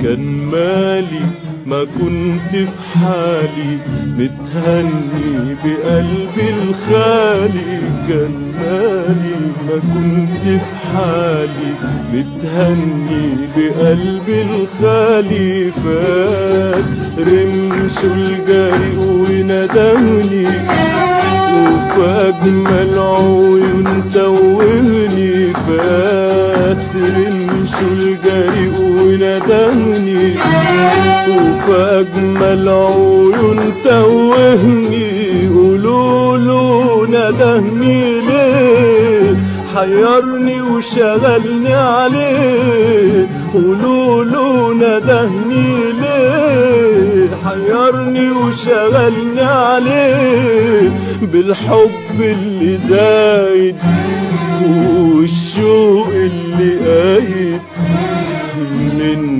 كان مالي ما كنت في حالي متهني بقلبي الخالي، كان مالي ما كنت في حالي متهني بقلبي الخالي. فات رمشه الجريء وندهني وفي أجمل عيون توهني، فات رمشه الجريء وندهني وفي أجمل عيون توهني. قولوله ندهني ليه حيرني وشغلني عليه، قولوله ندهني ليه حيرني وشغلني عليه. بالحب اللي زايد والشوق اللي قايد من